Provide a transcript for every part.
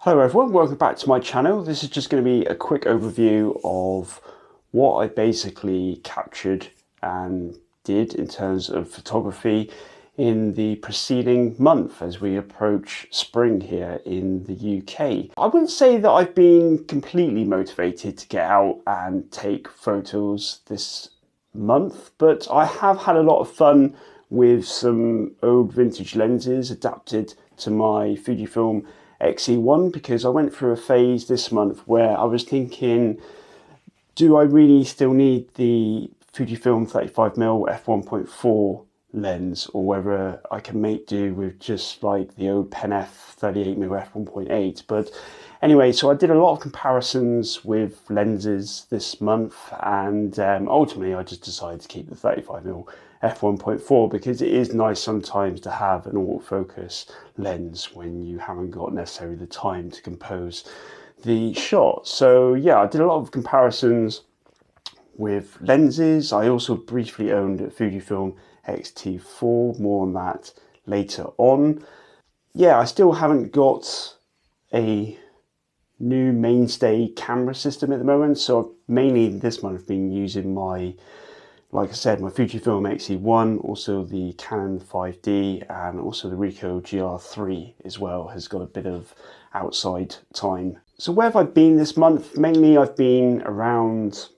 Hello everyone, welcome back to my channel. This is just going to be a quick overview of what I basically captured and did in terms of photography in the preceding month as we approach spring here in the UK. I wouldn't say that I've been completely motivated to get out and take photos this month, but I have had a lot of fun with some old vintage lenses adapted to my Fujifilm X-E1 because I went through a phase this month where I was thinking, do I really still need the Fujifilm 35mm f1.4 lens, or whether I can make do with just like the old Pen F 38mm f1.8. But anyway, so I did a lot of comparisons with lenses this month, and ultimately I just decided to keep the 35mm f1.4 because it is nice sometimes to have an autofocus lens when you haven't got necessarily the time to compose the shot. So yeah, I did a lot of comparisons with lenses. I also briefly owned a Fujifilm X-T4, more on that later on. Yeah, I still haven't got a new mainstay camera system at the moment, so mainly this month I've been using my, like I said, my Fujifilm X-E1, also the Canon 5D, and also the Ricoh GR3 as well has got a bit of outside time. So where have I been this month? Mainly I've been around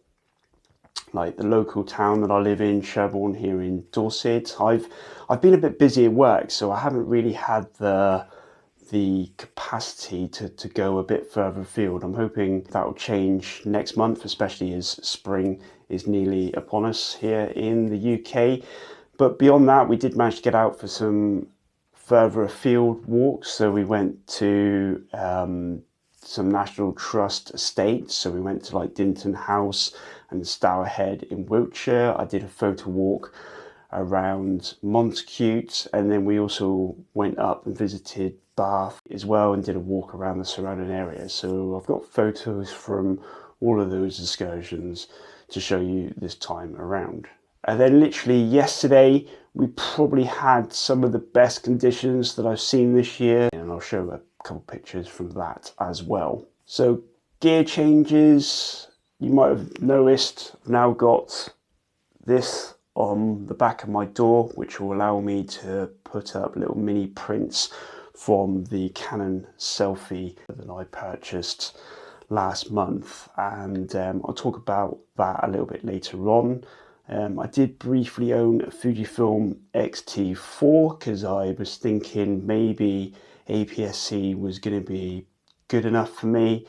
like the local town that I live in, Sherborne here in Dorset. I've been a bit busy at work, so I haven't really had the capacity to go a bit further afield. I'm hoping that will change next month, especially as spring is nearly upon us here in the UK. But beyond that, we did manage to get out for some further afield walks. So we went to some National Trust estates. So we went to like Dinton House and Stourhead in Wiltshire. I did a photo walk around Montacute, and then we also went up and visited Bath as well and did a walk around the surrounding area. So I've got photos from all of those excursions to show you this time around. And then literally yesterday we probably had some of the best conditions that I've seen this year, and I'll show a couple pictures from that as well. So gear changes, you might have noticed I've now got this on the back of my door, which will allow me to put up little mini prints from the Canon selfie that I purchased last month, and I'll talk about that a little bit later on. I did briefly own a Fujifilm X-T4 because I was thinking maybe APS-C was going to be good enough for me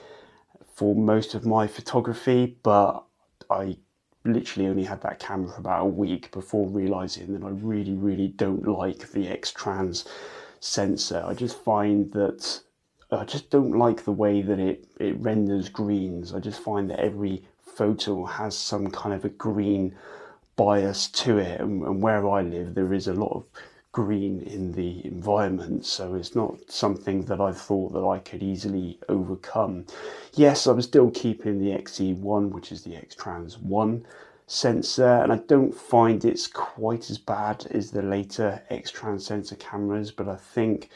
for most of my photography, but I literally only had that camera for about a week before realizing that I really don't like the X-Trans sensor. I just find that I just don't like the way that it renders greens. I just find that every photo has some kind of a green bias to it, and where I live there is a lot of green in the environment, so it's not something that I thought that I could easily overcome. Yes, I'm still keeping the X-E1, which is the X-Trans 1 sensor, and I don't find it's quite as bad as the later X-Trans sensor cameras, but I think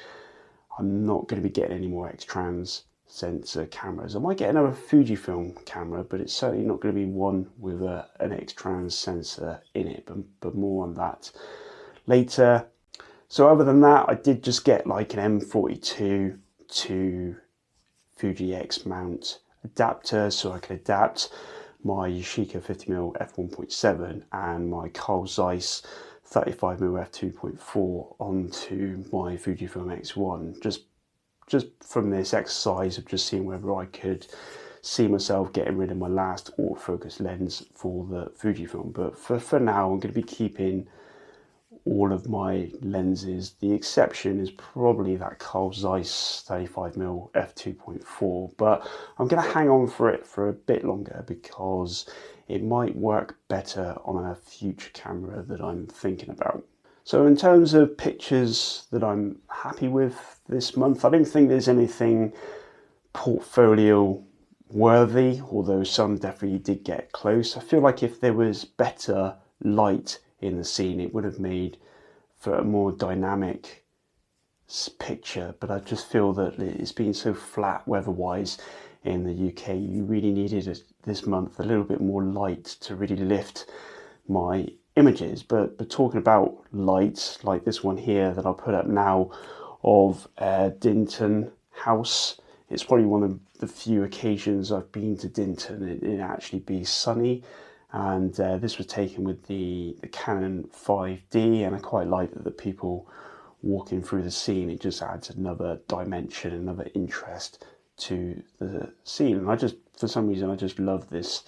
I'm not going to be getting any more X-Trans sensor cameras. I might get another Fujifilm camera, but it's certainly not going to be one with an X-Trans sensor in it, but more on that later. So other than that, I did just get like an M42 to Fuji X mount adapter so I could adapt my Yashica 50mm f1.7 and my Carl Zeiss 35mm f2.4 onto my Fujifilm X1, just from this exercise of just seeing whether I could see myself getting rid of my last autofocus lens for the Fujifilm. But for now, I'm going to be keeping all of my lenses. The exception is probably that Carl Zeiss 35mm f2.4, but I'm going to hang on for it for a bit longer because it might work better on a future camera that I'm thinking about. So in terms of pictures that I'm happy with this month, I don't think there's anything portfolio worthy, although some definitely did get close. I feel like if there was better light in the scene, it would have made for a more dynamic picture, but I just feel that it's been so flat weather-wise in the UK. You really needed this month a little bit more light to really lift my images. But talking about lights, like this one here that I'll put up now of Dinton House, it's probably one of the few occasions I've been to Dinton it actually be sunny. And this was taken with the Canon 5D, and I quite like that the people walking through the scene, it just adds another dimension, another interest to the scene. And I just, for some reason, I just love this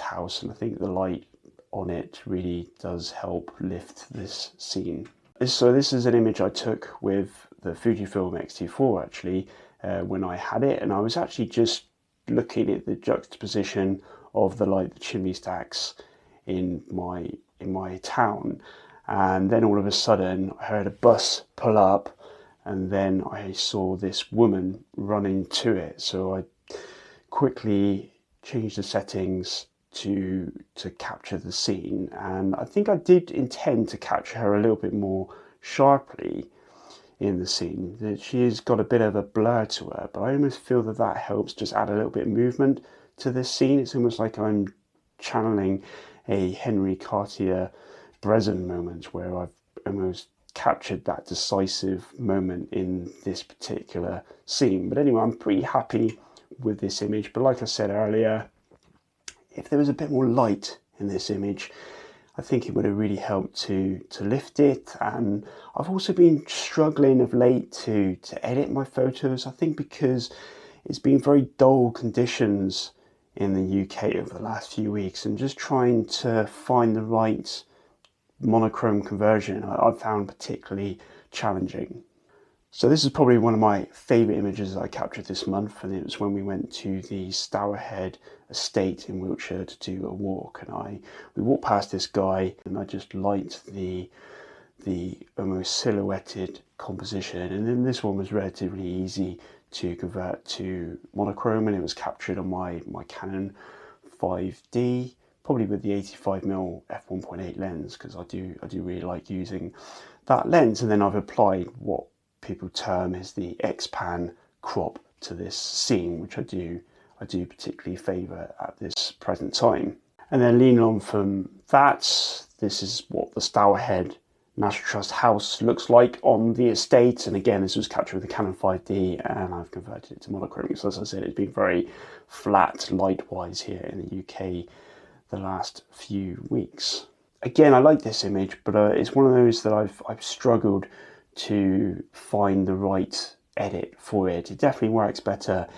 house, and I think the light on it really does help lift this scene. So this is an image I took with the Fujifilm X-T4 actually, when I had it, and I was actually just looking at the juxtaposition of the chimney stacks in my town, and then all of a sudden I heard a bus pull up, and then I saw this woman running to it. So I quickly changed the settings to capture the scene, and I think I did intend to capture her a little bit more sharply in the scene. That she has got a bit of a blur to her, but I almost feel that helps just add a little bit of movement to this scene. It's almost like I'm channeling a Henry Cartier-Bresson moment, where I've almost captured that decisive moment in this particular scene. But anyway, I'm pretty happy with this image. But like I said earlier, if there was a bit more light in this image, I think it would have really helped to lift it. And I've also been struggling of late to edit my photos, I think because it's been very dull conditions in the UK over the last few weeks, and just trying to find the right monochrome conversion I've found particularly challenging. So this is probably one of my favourite images I captured this month, and it was when we went to the Stourhead estate in Wiltshire to do a walk, and we walked past this guy, and I just liked the almost silhouetted composition. And then this one was relatively easy to convert to monochrome, and it was captured on my Canon 5D, probably with the 85mm f1.8 lens, because I do really like using that lens. And then I've applied what people term as the X-Pan crop to this scene, which I do particularly favour at this present time. And then leaning on from that, this is what the Stourhead National Trust house looks like on the estate. And again, this was captured with the Canon 5D, and I've converted it to monochrome. So as I said, it's been very flat light-wise here in the UK the last few weeks. Again, I like this image, but it's one of those that I've struggled to find the right edit for it. It definitely works better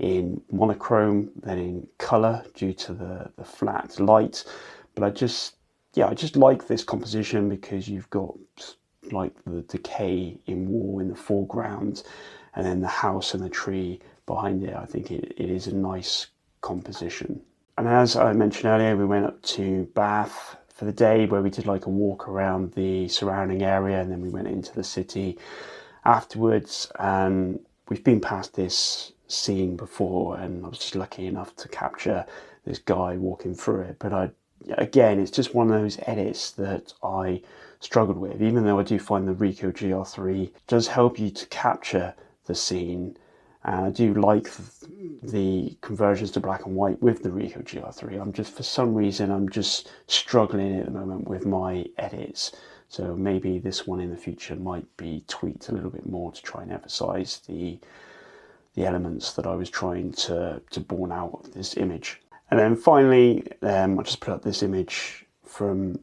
in monochrome than in colour due to the flat light, but I just like this composition because you've got like the decay in wall in the foreground, and then the house and the tree behind it. I think it is a nice composition. And as I mentioned earlier, we went up to Bath for the day, where we did like a walk around the surrounding area, and then we went into the city afterwards. And we've been past this scene before, and I was just lucky enough to capture this guy walking through it. But again, it's just one of those edits that I struggled with, even though I do find the Ricoh GR3 does help you to capture the scene. And I do like the conversions to black and white with the Ricoh GR3. For some reason, I'm just struggling at the moment with my edits. So maybe this one in the future might be tweaked a little bit more to try and emphasize the elements that I was trying to born out of this image. And then finally, I just put up this image from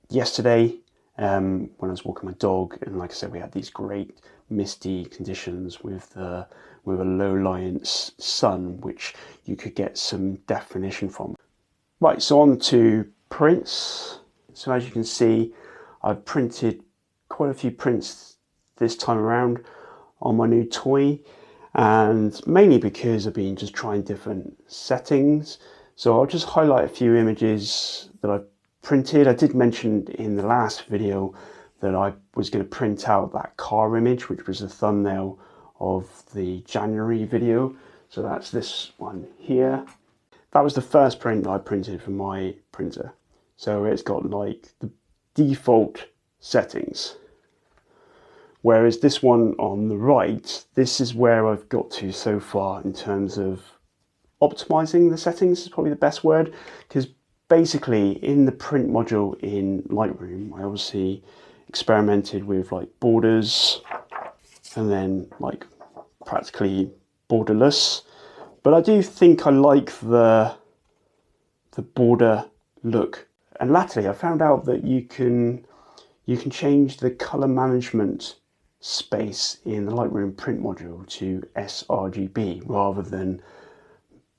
yesterday when I was walking my dog. And like I said, we had these great misty conditions with a low-lying sun, which you could get some definition from. Right, so on to prints. So as you can see, I've printed quite a few prints this time around on my new toy, and mainly because I've been just trying different settings. So I'll just highlight a few images that I've printed. I did mention in the last video that I was going to print out that car image, which was the thumbnail of the January video. So that's this one here. That was the first print that I printed from my printer. So it's got like the default settings, Whereas this one on the right, this is where I've got to so far in terms of optimizing the settings is probably the best word, because basically in the print module in Lightroom, I obviously experimented with like borders and then like practically borderless. But I do think I like the border look. And latterly I found out that you can change the color management space in the Lightroom print module to sRGB rather than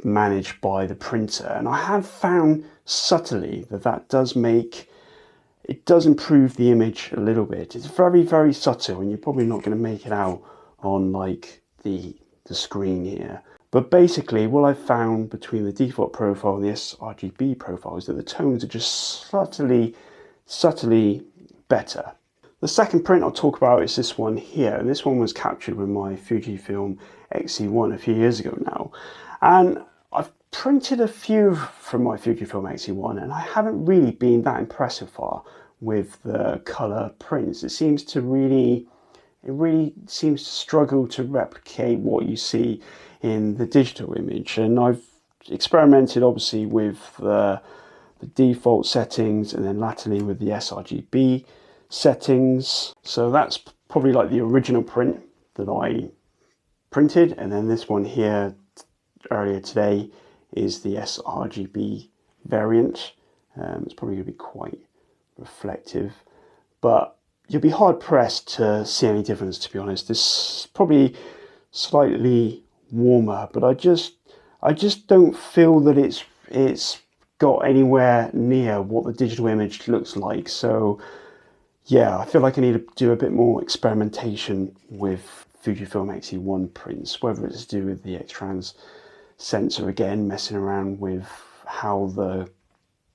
managed by the printer. And I have found subtly that does improve the image a little bit. It's very, very subtle, and you're probably not going to make it out on like the screen here. But basically what I've found between the default profile and the sRGB profile is that the tones are just subtly better. The second print I'll talk about is this one here, and this one was captured with my Fujifilm X-E1 a few years ago now. And I've printed a few from my Fujifilm X-E1, and I haven't really been that impressed so far with the color prints. It really seems to struggle to replicate what you see in the digital image. And I've experimented obviously with the default settings and then latterly with the sRGB settings. So that's probably like the original print that I printed, and then this one here earlier today is the sRGB variant. It's probably going to be quite reflective, but you'll be hard pressed to see any difference, to be honest. This is probably slightly warmer, but I just don't feel that it's got anywhere near what the digital image looks like. So yeah, I feel like I need to do a bit more experimentation with Fujifilm X-E1 prints, whether it's to do with the X-Trans sensor again, messing around with how the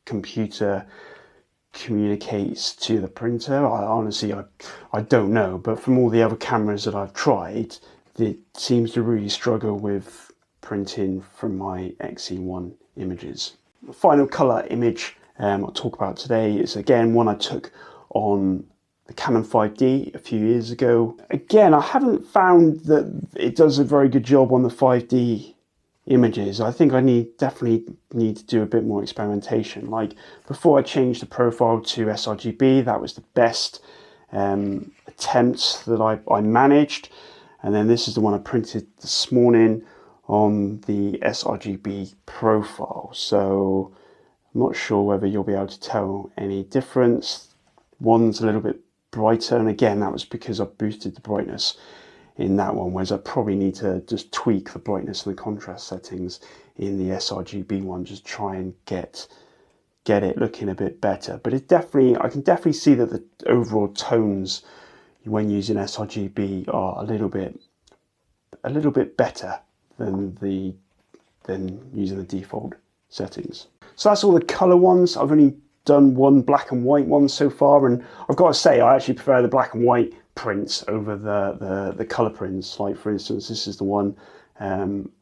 computer communicates to the printer. I don't know, but from all the other cameras that I've tried, it seems to really struggle with printing from my X-E1 images. The final color image I'll talk about today is again one I took on the Canon 5D a few years ago. Again, I haven't found that it does a very good job on the 5D images. I think I definitely need to do a bit more experimentation. Like before I changed the profile to sRGB, that was the best attempt that I managed. And then this is the one I printed this morning on the sRGB profile. So I'm not sure whether you'll be able to tell any difference. One's a little bit brighter, and again that was because I boosted the brightness in that one, whereas I probably need to just tweak the brightness and the contrast settings in the sRGB one, just try and get it looking a bit better. But I can definitely see that the overall tones when using sRGB are a little bit better than using the default settings. So that's all the color ones. I've only done one black and white one so far, and I've got to say I actually prefer the black and white prints over the color prints. Like for instance, this is the one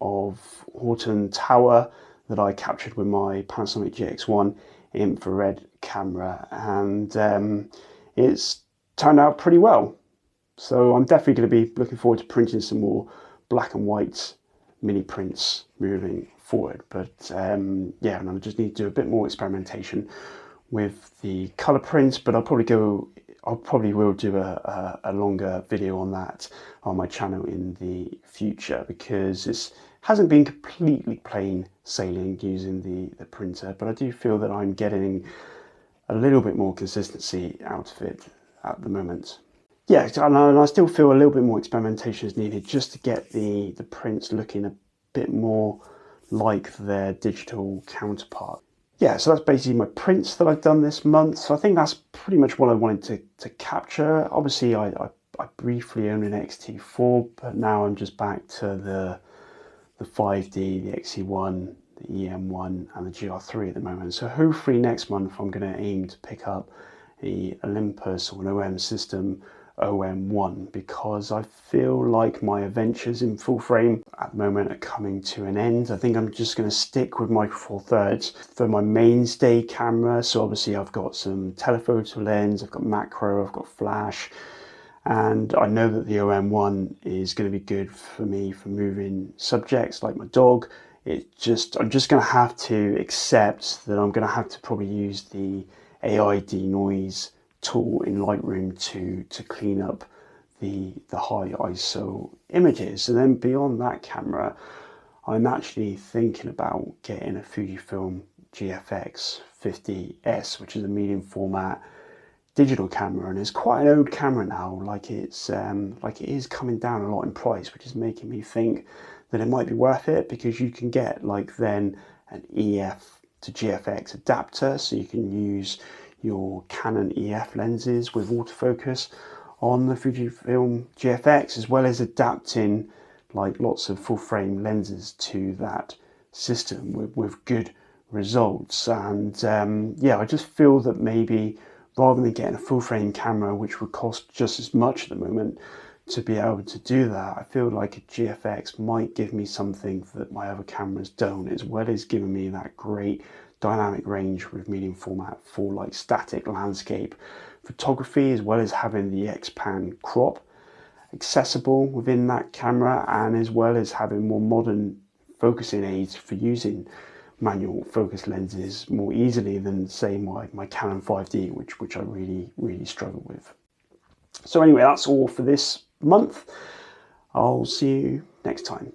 of Horton Tower that I captured with my Panasonic GX1 infrared camera, and it's turned out pretty well. So I'm definitely going to be looking forward to printing some more black and white mini prints moving forward. But yeah, and I just need to do a bit more experimentation with the color prints, but I probably will do a longer video on that on my channel in the future, because this hasn't been completely plain sailing using the printer, but I do feel that I'm getting a little bit more consistency out of it at the moment. Yeah, and I still feel a little bit more experimentation is needed just to get the prints looking a bit more like their digital counterpart. Yeah, so that's basically my prints that I've done this month. So I think that's pretty much what I wanted to capture. Obviously, I briefly owned an X-T4, but now I'm just back to the 5D, the X-E1, the EM1, and the GR3 at the moment. So hopefully next month I'm going to aim to pick up the Olympus or an OM system OM1, because I feel like my adventures in full frame at the moment are coming to an end. I think I'm just going to stick with Micro Four Thirds for my mainstay camera. So obviously I've got some telephoto lens, I've got macro, I've got flash, And I know that the OM1 is going to be good for me for moving subjects like my dog. I'm just going to have to accept that I'm going to have to probably use the AI denoise tool in Lightroom to clean up the high ISO images. And then beyond that camera, I'm actually thinking about getting a Fujifilm GFX 50S, which is a medium format digital camera, and it's quite an old camera now. Like it is coming down a lot in price, which is making me think that it might be worth it, because you can get like then an EF to GFX adapter, so you can use your Canon EF lenses with autofocus on the Fujifilm GFX, as well as adapting like lots of full frame lenses to that system with good results. And yeah, I just feel that maybe rather than getting a full frame camera, which would cost just as much at the moment to be able to do that, I feel like a GFX might give me something that my other cameras don't, as well as giving me that great dynamic range with medium format for like static landscape photography, as well as having the X-Pan crop accessible within that camera, and as well as having more modern focusing aids for using manual focus lenses more easily than say my Canon 5D, which I really struggle with. So anyway, that's all for this month. I'll see you next time.